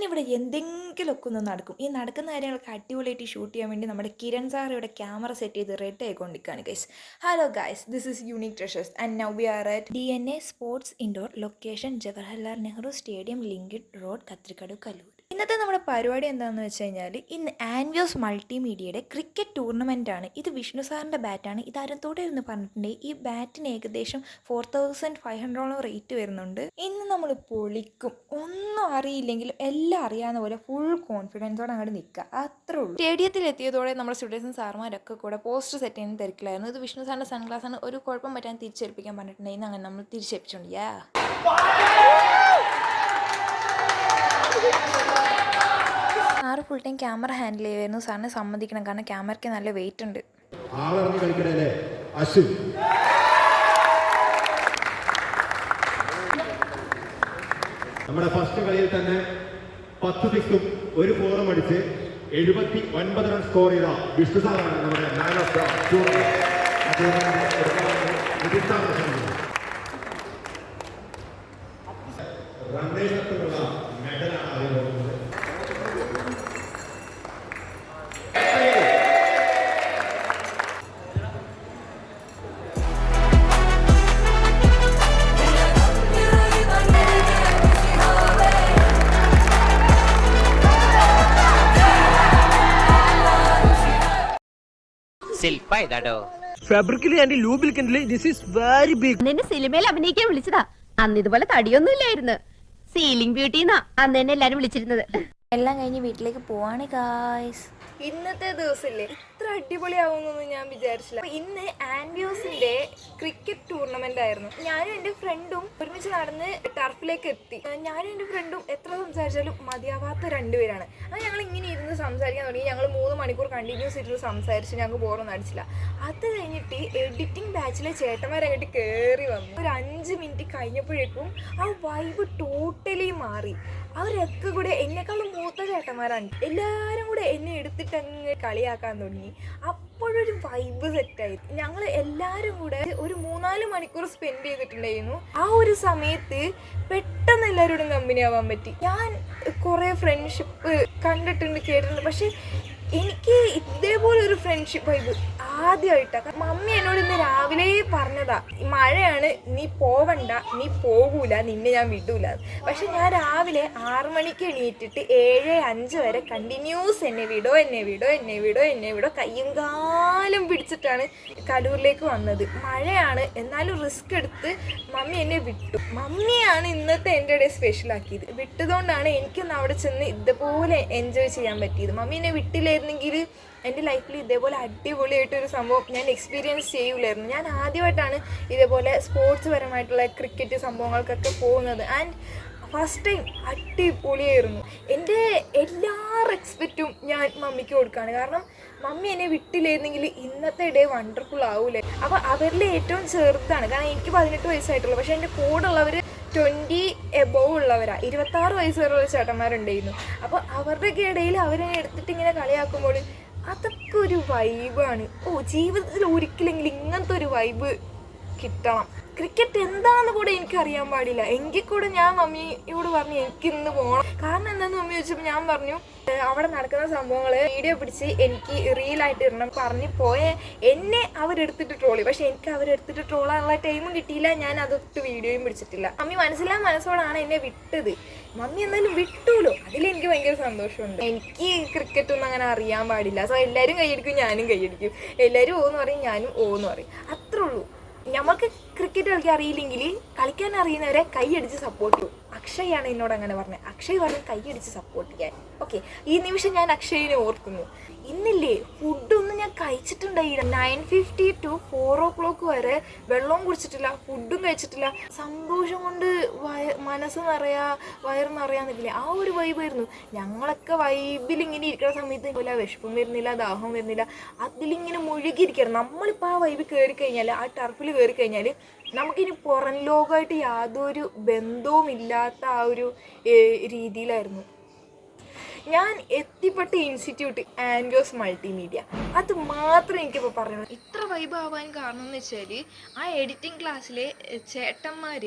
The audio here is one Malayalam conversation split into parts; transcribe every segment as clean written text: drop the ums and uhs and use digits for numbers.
ഇന്നിവിടെ എന്തെങ്കിലുമൊക്കെ ഒന്ന് നടക്കും. ഈ നടക്കുന്ന കാര്യങ്ങളൊക്കെ അടിപൊളിയായിട്ട് ഷൂട്ട് ചെയ്യാൻ വേണ്ടി നമ്മുടെ കിരൺ സാർ ഇവിടെ ക്യാമറ സെറ്റ് ചെയ്ത് റെഡി ആയിക്കൊണ്ടിരിക്കുകയാണ് guys. Hello guys, this is Unique Treasures and now we are at DNA sports indoor location Jawaharlal Nehru stadium, linked road, Kathrikadavu, Kaloor. ഇന്നത്തെ നമ്മുടെ പരിപാടി എന്താണെന്ന് വെച്ച് കഴിഞ്ഞാൽ, ഇന്ന് ആൻവിയോസ് മൾട്ടിമീഡിയയുടെ ക്രിക്കറ്റ് ടൂർണമെൻ്റ് ആണ്. ഇത് വിഷ്ണു സാറിൻ്റെ ബാറ്റാണ്. ഇത് അരത്തോടെ എന്ന് പറഞ്ഞിട്ടുണ്ട്. ഈ ബാറ്റിന് ഏകദേശം 4500 റേറ്റ് വരുന്നുണ്ട്. ഇന്ന് നമ്മൾ പൊളിക്കും. ഒന്നും അറിയില്ലെങ്കിൽ എല്ലാം അറിയാവുന്ന പോലെ ഫുൾ കോൺഫിഡൻസോടെ അങ്ങോട്ട് നിൽക്കുക, അത്രേ ഉള്ളൂ. സ്റ്റേഡിയത്തിൽ എത്തിയതോടെ നമ്മുടെ സ്റ്റുഡൻസും സാറുമാരൊക്കെ കൂടെ പോസ്റ്റർ സെറ്റ് ചെയ്യുന്ന തിരക്കിലായിരുന്നു. ഇത് വിഷ്ണു സാറിൻ്റെ സൺഗ്ലാസ് ആണ്. ഒരു കുഴപ്പം പറ്റാൻ തിരിച്ചേൽപ്പിക്കാൻ പറഞ്ഞിട്ടുണ്ടെങ്കിൽ അങ്ങനെ നമ്മൾ തിരിച്ചേൽപ്പിച്ചുകൊണ്ട് സാറ് ഫുൾ ടൈം ക്യാമറ ഹാൻഡിൽ ചെയ്യുമായിരുന്നു. സാറിനെ സമ്മതിക്കണം, കാരണം ക്യാമറയ്ക്ക് നല്ല വെയിറ്റ് ഉണ്ട്. നമ്മുടെ ഫസ്റ്റ് കളിയിൽ തന്നെ 10 സിക്സും 1 ഫോറും അടിച്ച് 79 റൺ സ്കോർ ചെയ്ത വിഷ്ണു സാറാണ് നമ്മുടെ മാൻ ഓഫ് ദ ടൂർണമെന്റ്. റണ്ണേഴ്സിനുള്ള മെഡലാണ് അറിയുന്നത്. ഫാബ്രിക്കിലി ആൻഡ് ലൂബ്രിക്കന്റിലി ദിസ് ഈസ് വെരി ബിഗ്. നിന്നെ സിനിമയിൽ അഭിനയിക്കാൻ വിളിച്ചതാ. അന്ന് ഇതുപോലെ തടിയൊന്നും ഇല്ലായിരുന്നു. സീലിംഗ് ബ്യൂട്ടിന്നാ അന്ന് തന്നെ എല്ലാരും വിളിച്ചിരുന്നത്. എല്ലാം കഴിഞ്ഞ് വീട്ടിലേക്ക് പോവാണ് ഗായ്സ്. ഇന്നത്തെ ദിവസമില്ലേ ഇത്ര അടിപൊളിയാവുമെന്നൊന്നും ഞാൻ വിചാരിച്ചില്ല. ഇന്ന് ആൻവിയോസിന്റെ ക്രിക്കറ്റ് ടൂർണമെന്റ് ആയിരുന്നു. ഞാനും എൻ്റെ ഫ്രണ്ടും ഒരുമിച്ച് നടന്ന് ടർഫിലേക്ക് എത്തി. ഞാനും എൻ്റെ ഫ്രണ്ടും എത്ര സംസാരിച്ചാലും മതിയാവാത്ത രണ്ടുപേരാണ്. അത് ഞങ്ങൾ ഇങ്ങനെ ഇരുന്ന് സംസാരിക്കാൻ തുടങ്ങി. ഞങ്ങൾ 3 മണിക്കൂർ കണ്ടിന്യൂസ് ഇരുന്ന് സംസാരിച്ച് ഞങ്ങൾക്ക് ബോറൊന്നും അടിച്ചില്ല. അത് കഴിഞ്ഞിട്ട് എഡിറ്റിംഗ് ബാച്ചിലെ ചേട്ടന്മാരങ്ങോട്ട് കയറി വന്നു. ഒരു 5 മിനിറ്റ് കഴിഞ്ഞപ്പോഴേക്കും ആ വൈബ് ടോട്ടലി മാറി. അവരൊക്കെ കൂടെ എന്നെക്കാളും മൂത്ത ചേട്ടന്മാരാണ്. എല്ലാവരും കൂടെ എന്നെ എടുത്തിട്ട് അങ്ങ് കളിയാക്കാൻ തുടങ്ങി. അപ്പോഴൊരു വൈബ് സെറ്റായി. ഞങ്ങൾ എല്ലാവരും കൂടെ ഒരു 3-4 മണിക്കൂർ സ്പെൻഡ് ചെയ്തിട്ടുണ്ടായിരുന്നു. ആ ഒരു സമയത്ത് പെട്ടെന്ന് എല്ലാവരോടും കമ്പനി ആവാൻ പറ്റി. ഞാൻ കുറേ ഫ്രണ്ട്ഷിപ്പ് കണ്ടിട്ടുണ്ട്, കേട്ടിട്ടുണ്ട്. പക്ഷെ എനിക്ക് ഇതേപോലെ ഒരു ഫ്രണ്ട്ഷിപ്പ് വൈബ് ആദ്യമായിട്ടാണ്. മമ്മി എന്നോട് ഇന്ന് രാവിലെ പറഞ്ഞതാ, മഴയാണ്, നീ പോവണ്ട, നീ പോകൂല, നിന്നെ ഞാൻ വിടൂല. പക്ഷെ ഞാൻ രാവിലെ 6 മണിക്ക് എണീറ്റിട്ട് 7:05 വരെ കണ്ടിന്യൂസ് എന്നെ വിടോ കയ്യും കാലും പിടിച്ചിട്ടാണ് കലൂരിലേക്ക് വന്നത്. മഴയാണ്, എന്നാലും റിസ്ക് എടുത്ത് മമ്മി എന്നെ വിട്ടു. മമ്മിയാണ് ഇന്നത്തെ എൻ്റെ ഡേ സ്പെഷ്യലാക്കിയത്. വിട്ടതുകൊണ്ടാണ് എനിക്കൊന്ന് അവിടെ ചെന്ന് ഇതുപോലെ എൻജോയ് ചെയ്യാൻ പറ്റിയത്. മമ്മി എന്നെ വിട്ടില്ലായിരുന്നെങ്കിൽ എൻ്റെ ലൈഫിൽ ഇതേപോലെ അടിപൊളിയായിട്ടൊരു സംഭവം ഞാൻ എക്സ്പീരിയൻസ് ചെയ്യൂലായിരുന്നു. ഞാൻ ആദ്യമായിട്ടാണ് ഇതേപോലെ സ്പോർട്സ് പരമായിട്ടുള്ള ക്രിക്കറ്റ് സംഭവങ്ങൾക്കൊക്കെ പോകുന്നത്. ആൻഡ് ഫസ്റ്റ് ടൈം അടിപൊളിയായിരുന്നു. എൻ്റെ എല്ലാ റെസ്പെക്റ്റും ഞാൻ മമ്മിക്ക് കൊടുക്കുകയാണ്. കാരണം മമ്മി എന്നെ വിട്ടില്ലായിരുന്നെങ്കിൽ ഇന്നത്തെ ഡേ വണ്ടർഫുൾ ആവൂലേ. അപ്പോൾ അവരിൽ ഏറ്റവും ചെറുതാണ്, കാരണം എനിക്ക് 18 വയസ്സായിട്ടുള്ളൂ. പക്ഷേ എൻ്റെ കൂടെ ഉള്ളവർ 20 എബോവ് ഉള്ളവരാണ്. 26 വയസ്സ് വരെയുള്ള ചേട്ടന്മാരുണ്ടായിരുന്നു. അപ്പോൾ അവരുടെയൊക്കെ ഇടയിൽ അവരെന്നെ എടുത്തിട്ട് ഇങ്ങനെ കളിയാക്കുമ്പോൾ അതൊക്കെ ഒരു വൈബാണ്. ജീവിതത്തിൽ ഒരിക്കലെങ്കിലും ഇങ്ങനത്തെ ഒരു വൈബ് കിട്ടണം. ക്രിക്കറ്റ് എന്താണെന്ന് കൂടെ എനിക്കറിയാൻ പാടില്ല. എങ്കിൽ കൂടെ ഞാൻ മമ്മിയോട് പറഞ്ഞു എനിക്കിന്ന് പോകണം. കാരണം എന്താണെന്ന് മമ്മി ചോദിച്ചപ്പോൾ ഞാൻ പറഞ്ഞു അവിടെ നടക്കുന്ന സംഭവങ്ങൾ വീഡിയോ പിടിച്ച് എനിക്ക് റീലായിട്ട് ഇടണം പറഞ്ഞ് പോയ എന്നെ അവരെടുത്തിട്ട് ട്രോളി. പക്ഷെ എനിക്ക് അവരെടുത്തിട്ട് ട്രോളാനുള്ള ടൈമും കിട്ടിയില്ല. ഞാൻ അതൊട്ട് വീഡിയോയും പിടിച്ചിട്ടില്ല. മമ്മി മനസ്സിലോടാണ് എന്നെ വിട്ടത്. മമ്മി എന്തായാലും വിട്ടൂലോ, അതിലെനിക്ക് ഭയങ്കര സന്തോഷമുണ്ട്. എനിക്ക് ക്രിക്കറ്റ് ഒന്നും അങ്ങനെ അറിയാൻ പാടില്ല. സോ എല്ലാവരും കൈയടിക്കും, ഞാനും കൈയടിക്കും. എല്ലാവരും ഓന്ന് പറയും, ഞാനും ഓന്ന് പറയും. അത്രേ ഉള്ളൂ. നമുക്ക് ക്രിക്കറ്റ് കളിക്കാൻ അറിയില്ലെങ്കിൽ കളിക്കാൻ അറിയുന്നവരെ കൈയടിച്ച് സപ്പോർട്ട് ചെയ്യും. അക്ഷയാണ് എന്നോട് അങ്ങനെ പറഞ്ഞത്. അക്ഷയ് പറഞ്ഞ് കൈയടിച്ച് സപ്പോർട്ട് ചെയ്യാൻ. ഓക്കെ, ഈ നിമിഷം ഞാൻ അക്ഷയിനെ ഓർക്കുന്നു. ഇന്നില്ലേ ഫുഡൊന്നും ഞാൻ കഴിച്ചിട്ടുണ്ടായില്ല. 9:50 to 4 o'clock വരെ വെള്ളവും കുടിച്ചിട്ടില്ല, ഫുഡും കഴിച്ചിട്ടില്ല. സന്തോഷം കൊണ്ട് മനസ്സ് നിറയാ, വയറ് നിറയാന്നില്ലേ, ആ ഒരു വൈബായിരുന്നു. ഞങ്ങളൊക്കെ വൈബിൽ ഇങ്ങനെ ഇരിക്കുന്ന സമയത്ത് ഇല്ല വിശപ്പും വരുന്നില്ല, ദാഹവും വരുന്നില്ല, അതിലിങ്ങനെ മുഴുകിയിരിക്കുകയാണ്. നമ്മളിപ്പോൾ ആ വൈബ് കയറി കഴിഞ്ഞാൽ, ആ ടർഫിൽ കയറി കഴിഞ്ഞാൽ നമുക്കിനി പുറം ലോകമായിട്ട് യാതൊരു ബന്ധവും ഇല്ലാത്ത ആ ഒരു രീതിയിലായിരുന്നു. ഞാൻ എത്തിപ്പെട്ട ഇൻസ്റ്റിറ്റ്യൂട്ട് ആൻവിയോസ് മൾട്ടിമീഡിയ, അത് മാത്രമേ എനിക്കിപ്പോൾ പറയണം. ഇത്ര വൈബ് ആവാൻ കാരണം എന്ന് വെച്ചാൽ ആ എഡിറ്റിംഗ് ക്ലാസ്സിലെ ചേട്ടന്മാർ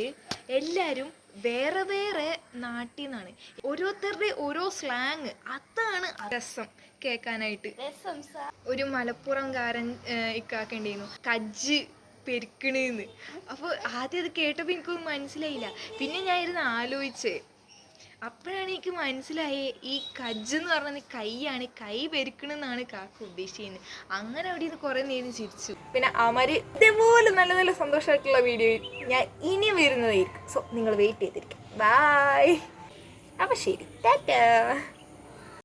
എല്ലാവരും വേറെ വേറെ നാട്ടിൽ നിന്നാണ്. ഓരോരുത്തരുടെ ഓരോ സ്ലാങ്, അതാണ് രസം കേൾക്കാനായിട്ട്. ഒരു മലപ്പുറംകാരൻ ഇക്കാക്കേണ്ടിയിരുന്നു കജ്ജ് പെരുക്കണെന്ന്. അപ്പോൾ ആദ്യം അത് കേട്ടപ്പോൾ എനിക്കൊന്നും മനസ്സിലായില്ല. പിന്നെ ഞാൻ ഇരുന്ന് ആലോചിച്ച്, അപ്പോഴാണ് എനിക്ക് മനസ്സിലായേ ഈ കജ്ജ് എന്ന് പറഞ്ഞത് കൈയാണ്, കൈ പെരുക്കണമെന്നാണ് കാക്ക ഉദ്ദേശിക്കുന്നത്. അങ്ങനെ അവിടെ നിന്ന് കുറേ നേരം ചിരിച്ചു. പിന്നെ അവര് ഇതേപോലെ നല്ല നല്ല സന്തോഷമായിട്ടുള്ള വീഡിയോ ഞാൻ ഇനി വരുന്നതായിരിക്കും. സോ നിങ്ങൾ വെയിറ്റ് ചെയ്തിരിക്കും. ബൈ. അപ്പം ശരി, ടാറ്റാ.